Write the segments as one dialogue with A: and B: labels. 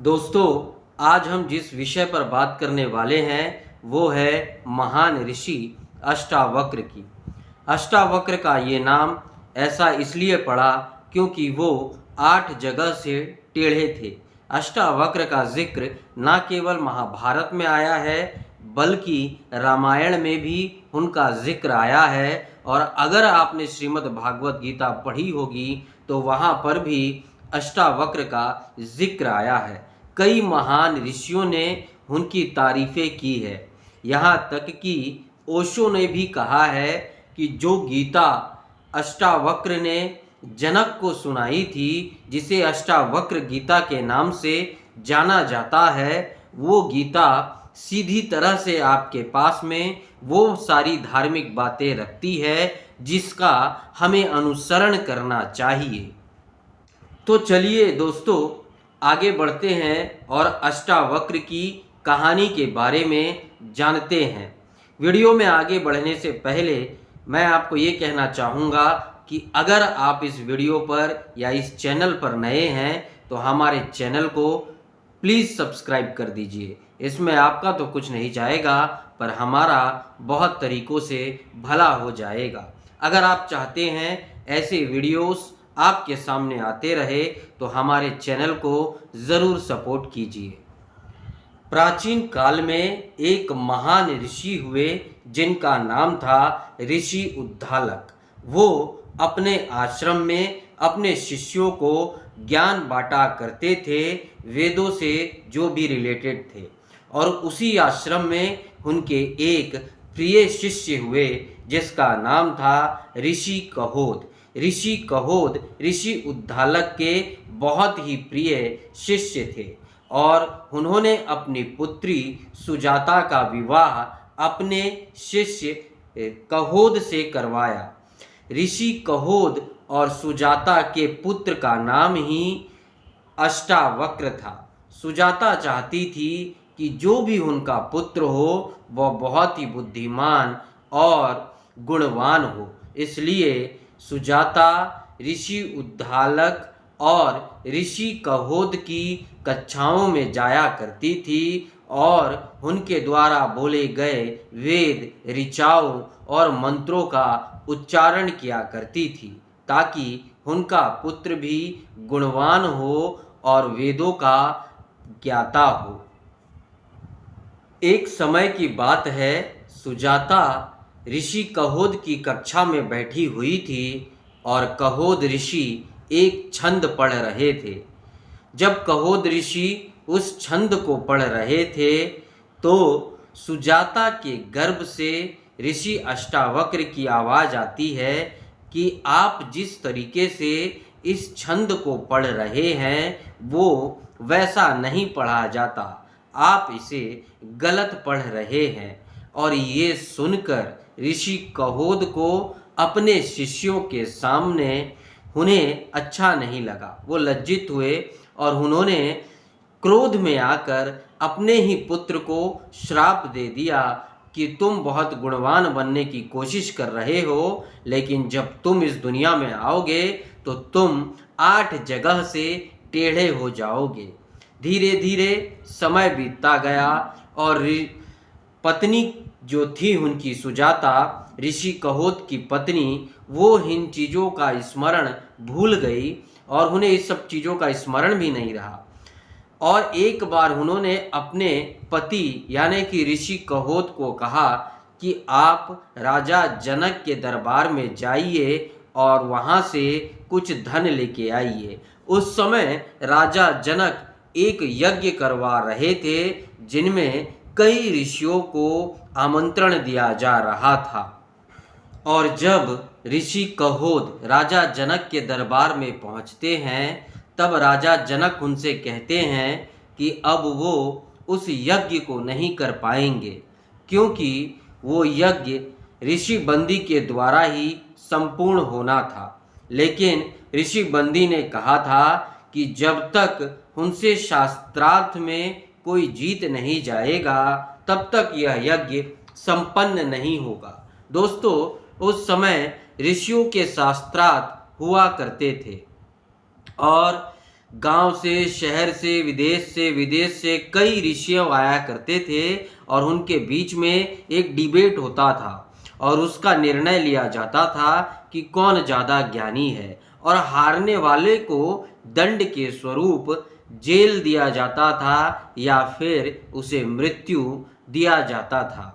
A: दोस्तों, आज हम जिस विषय पर बात करने वाले हैं वो है महान ऋषि अष्टावक्र की। अष्टावक्र का ये नाम ऐसा इसलिए पड़ा क्योंकि वो 8 जगह से टेढ़े थे। अष्टावक्र का जिक्र न केवल महाभारत में आया है बल्कि रामायण में भी उनका जिक्र आया है। और अगर आपने श्रीमद् भागवत गीता पढ़ी होगी तो वहाँ पर भी अष्टावक्र का जिक्र आया है। कई महान ऋषियों ने उनकी तारीफ़ें की है। यहाँ तक कि ओशो ने भी कहा है कि जो गीता अष्टावक्र ने जनक को सुनाई थी, जिसे अष्टावक्र गीता के नाम से जाना जाता है, वो गीता सीधी तरह से आपके पास में वो सारी धार्मिक बातें रखती है जिसका हमें अनुसरण करना चाहिए। तो चलिए दोस्तों, आगे बढ़ते हैं और अष्टावक्र की कहानी के बारे में जानते हैं। वीडियो में आगे बढ़ने से पहले मैं आपको ये कहना चाहूँगा कि अगर आप इस वीडियो पर या इस चैनल पर नए हैं तो हमारे चैनल को प्लीज़ सब्सक्राइब कर दीजिए। इसमें आपका तो कुछ नहीं जाएगा पर हमारा बहुत तरीक़ों से भला हो जाएगा। अगर आप चाहते हैं ऐसे वीडियोस आपके सामने आते रहे तो हमारे चैनल को ज़रूर सपोर्ट कीजिए। प्राचीन काल में एक महान ऋषि हुए जिनका नाम था ऋषि उद्दालक। वो अपने आश्रम में अपने शिष्यों को ज्ञान बांटा करते थे, वेदों से जो भी रिलेटेड थे। और उसी आश्रम में उनके एक प्रिय शिष्य हुए जिसका नाम था ऋषि कहोद। ऋषि कहोद ऋषि उद्दालक के बहुत ही प्रिय शिष्य थे और उन्होंने अपनी पुत्री सुजाता का विवाह अपने शिष्य कहोद से करवाया। ऋषि कहोद और सुजाता के पुत्र का नाम ही अष्टावक्र था। सुजाता चाहती थी कि जो भी उनका पुत्र हो वह बहुत ही बुद्धिमान और गुणवान हो। इसलिए सुजाता ऋषि उद्दालक और ऋषि कहोद की कक्षाओं में जाया करती थी और उनके द्वारा बोले गए वेद, ऋचाओं और मंत्रों का उच्चारण किया करती थी ताकि उनका पुत्र भी गुणवान हो और वेदों का ज्ञाता हो। एक समय की बात है, सुजाता ऋषि कहोद की कक्षा में बैठी हुई थी और कहोद ऋषि एक छंद पढ़ रहे थे। जब कहोद ऋषि उस छंद को पढ़ रहे थे तो सुजाता के गर्भ से ऋषि अष्टावक्र की आवाज़ आती है कि आप जिस तरीके से इस छंद को पढ़ रहे हैं वो वैसा नहीं पढ़ा जाता, आप इसे गलत पढ़ रहे हैं। और ये सुनकर ऋषि कहोद को अपने शिष्यों के सामने उन्हें अच्छा नहीं लगा। वो लज्जित हुए और उन्होंने क्रोध में आकर अपने ही पुत्र को श्राप दे दिया कि तुम बहुत गुणवान बनने की कोशिश कर रहे हो, लेकिन जब तुम इस दुनिया में आओगे तो तुम 8 जगह से टेढ़े हो जाओगे। धीरे धीरे समय बीतता गया और पत्नी जो थी उनकी सुजाता, ऋषि कहोद की पत्नी, वो इन चीज़ों का स्मरण भूल गई और उन्हें इस सब चीज़ों का स्मरण भी नहीं रहा। और एक बार उन्होंने अपने पति यानी कि ऋषि कहोद को कहा कि आप राजा जनक के दरबार में जाइए और वहाँ से कुछ धन लेके आइए। उस समय राजा जनक एक यज्ञ करवा रहे थे जिनमें कई ऋषियों को आमंत्रण दिया जा रहा था। और जब ऋषि कहोद राजा जनक के दरबार में पहुंचते हैं तब राजा जनक उनसे कहते हैं कि अब वो उस यज्ञ को नहीं कर पाएंगे क्योंकि वो यज्ञ ऋषि बंदी के द्वारा ही संपूर्ण होना था। लेकिन ऋषि बंदी ने कहा था कि जब तक उनसे शास्त्रार्थ में कोई जीत नहीं जाएगा तब तक यह यज्ञ संपन्न नहीं होगा। दोस्तों, उस समय ऋषियों के शास्त्रार्थ हुआ करते थे और गांव से, शहर से, विदेश से कई ऋषि आया करते थे और उनके बीच में एक डिबेट होता था और उसका निर्णय लिया जाता था कि कौन ज़्यादा ज्ञानी है, और हारने वाले को दंड के स्वरूप जेल दिया जाता था या फिर उसे मृत्यु दिया जाता था।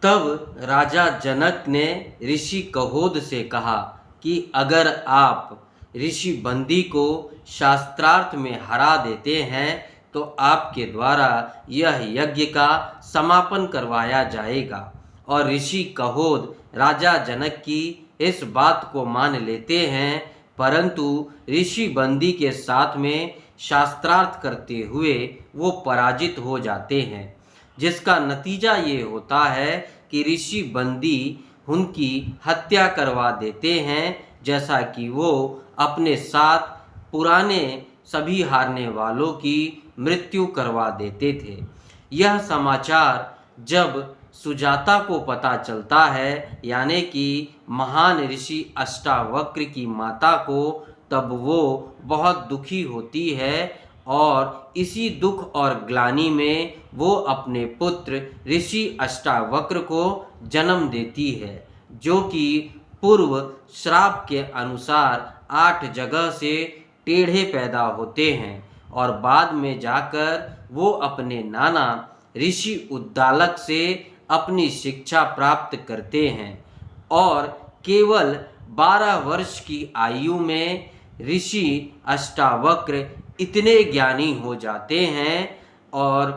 A: तब राजा जनक ने ऋषि कहोद से कहा कि अगर आप ऋषि बंदी को शास्त्रार्थ में हरा देते हैं तो आपके द्वारा यह यज्ञ का समापन करवाया जाएगा। और ऋषि कहोद राजा जनक की इस बात को मान लेते हैं, परंतु ऋषि बंदी के साथ में शास्त्रार्थ करते हुए वो पराजित हो जाते हैं, जिसका नतीजा ये होता है कि ऋषि बंदी उनकी हत्या करवा देते हैं, जैसा कि वो अपने साथ पुराने सभी हारने वालों की मृत्यु करवा देते थे। यह समाचार जब सुजाता को पता चलता है, यानी कि महान ऋषि अष्टावक्र की माता को, तब वो बहुत दुखी होती है और इसी दुख और ग्लानि में वो अपने पुत्र ऋषि अष्टावक्र को जन्म देती है, जो कि पूर्व श्राप के अनुसार 8 जगह से टेढ़े पैदा होते हैं और बाद में जाकर वो अपने नाना ऋषि उद्दालक से अपनी शिक्षा प्राप्त करते हैं और केवल 12 वर्ष की आयु में ऋषि अष्टावक्र इतने ज्ञानी हो जाते हैं और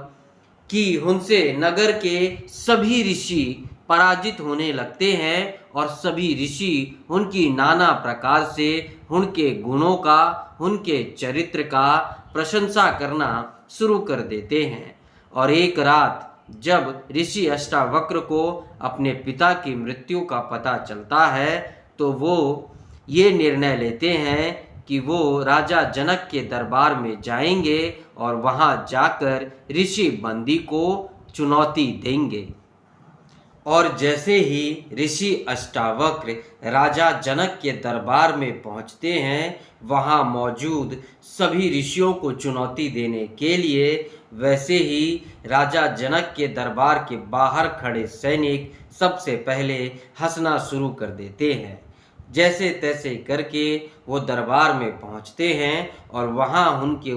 A: कि उनसे नगर के सभी ऋषि पराजित होने लगते हैं और सभी ऋषि उनकी नाना प्रकार से उनके गुणों का, उनके चरित्र का प्रशंसा करना शुरू कर देते हैं। और एक रात जब ऋषि अष्टावक्र को अपने पिता की मृत्यु का पता चलता है तो वो ये निर्णय लेते हैं कि वो राजा जनक के दरबार में जाएंगे और वहाँ जाकर ऋषि बंदी को चुनौती देंगे। और जैसे ही ऋषि अष्टावक्र राजा जनक के दरबार में पहुँचते हैं, वहाँ मौजूद सभी ऋषियों को चुनौती देने के लिए, वैसे ही राजा जनक के दरबार के बाहर खड़े सैनिक सबसे पहले हंसना शुरू कर देते हैं। जैसे तैसे करके वो दरबार में पहुंचते हैं और वहां उनके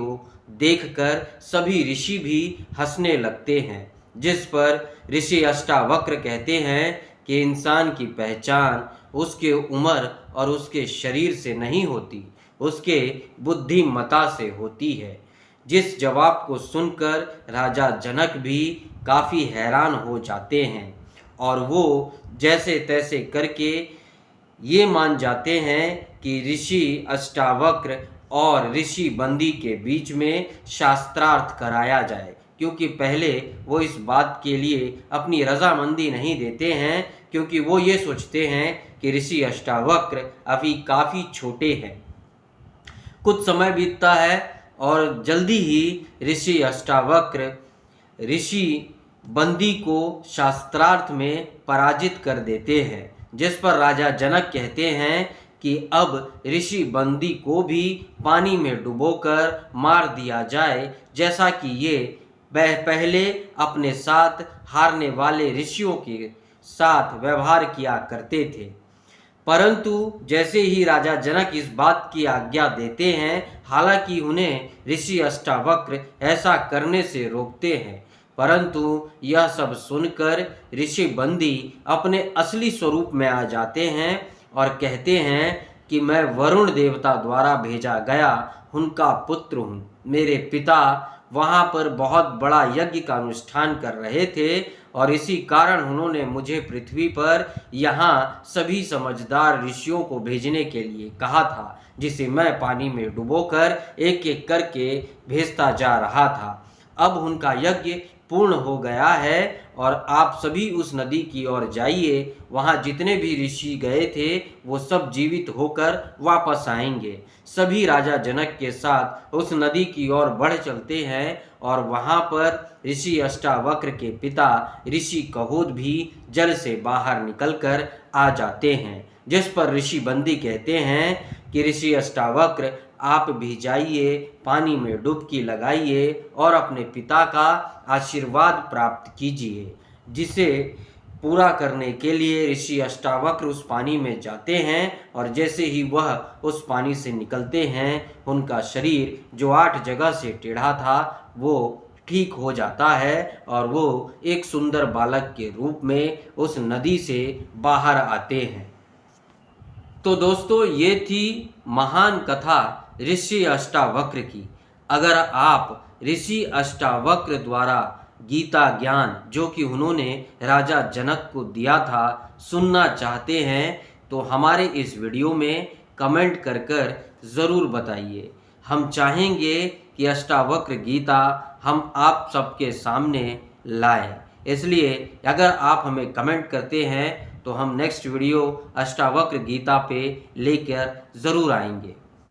A: देखकर सभी ऋषि भी हंसने लगते हैं, जिस पर ऋषि अष्टावक्र कहते हैं कि इंसान की पहचान उसके उम्र और उसके शरीर से नहीं होती, उसके बुद्धिमत्ता से होती है। जिस जवाब को सुनकर राजा जनक भी काफ़ी हैरान हो जाते हैं और वो जैसे तैसे करके ये मान जाते हैं कि ऋषि अष्टावक्र और ऋषि बंदी के बीच में शास्त्रार्थ कराया जाए, क्योंकि पहले वो इस बात के लिए अपनी रजामंदी नहीं देते हैं, क्योंकि वो ये सोचते हैं कि ऋषि अष्टावक्र अभी काफ़ी छोटे हैं। कुछ समय बीतता है और जल्दी ही ऋषि अष्टावक्र ऋषि बंदी को शास्त्रार्थ में पराजित कर देते हैं, जिस पर राजा जनक कहते हैं कि अब ऋषि बंदी को भी पानी में डुबोकर मार दिया जाए, जैसा कि ये पहले अपने साथ हारने वाले ऋषियों के साथ व्यवहार किया करते थे। परंतु जैसे ही राजा जनक इस बात की आज्ञा देते हैं, हालांकि उन्हें ऋषि अष्टावक्र ऐसा करने से रोकते हैं, परंतु यह सब सुनकर ऋषि बंदी अपने असली स्वरूप में आ जाते हैं और कहते हैं कि मैं वरुण देवता द्वारा भेजा गया उनका पुत्र हूँ। मेरे पिता वहाँ पर बहुत बड़ा यज्ञ का अनुष्ठान कर रहे थे और इसी कारण उन्होंने मुझे पृथ्वी पर यहाँ सभी समझदार ऋषियों को भेजने के लिए कहा था, जिसे मैं पानी में डुबोकर एक एक करके भेजता जा रहा था। अब उनका यज्ञ पूर्ण हो गया है और आप सभी उस नदी की ओर जाइए, वहाँ जितने भी ऋषि गए थे वो सब जीवित होकर वापस आएंगे। सभी राजा जनक के साथ उस नदी की ओर बढ़ चलते हैं और वहाँ पर ऋषि अष्टावक्र के पिता ऋषि कहोद भी जल से बाहर निकलकर आ जाते हैं, जिस पर ऋषि बंदी कहते हैं कि ऋषि अष्टावक्र आप भी जाइए, पानी में डुबकी लगाइए और अपने पिता का आशीर्वाद प्राप्त कीजिए। जिसे पूरा करने के लिए ऋषि अष्टावक्र उस पानी में जाते हैं और जैसे ही वह उस पानी से निकलते हैं, उनका शरीर जो 8 जगह से टेढ़ा था वो ठीक हो जाता है और वो एक सुंदर बालक के रूप में उस नदी से बाहर आते हैं। तो दोस्तों, ये थी महान कथा ऋषि अष्टावक्र की। अगर आप ऋषि अष्टावक्र द्वारा गीता ज्ञान जो कि उन्होंने राजा जनक को दिया था सुनना चाहते हैं तो हमारे इस वीडियो में कमेंट कर ज़रूर बताइए। हम चाहेंगे कि अष्टावक्र गीता हम आप सबके सामने लाएं। इसलिए अगर आप हमें कमेंट करते हैं तो हम नेक्स्ट वीडियो अष्टावक्र गीता पे लेकर ज़रूर आएंगे।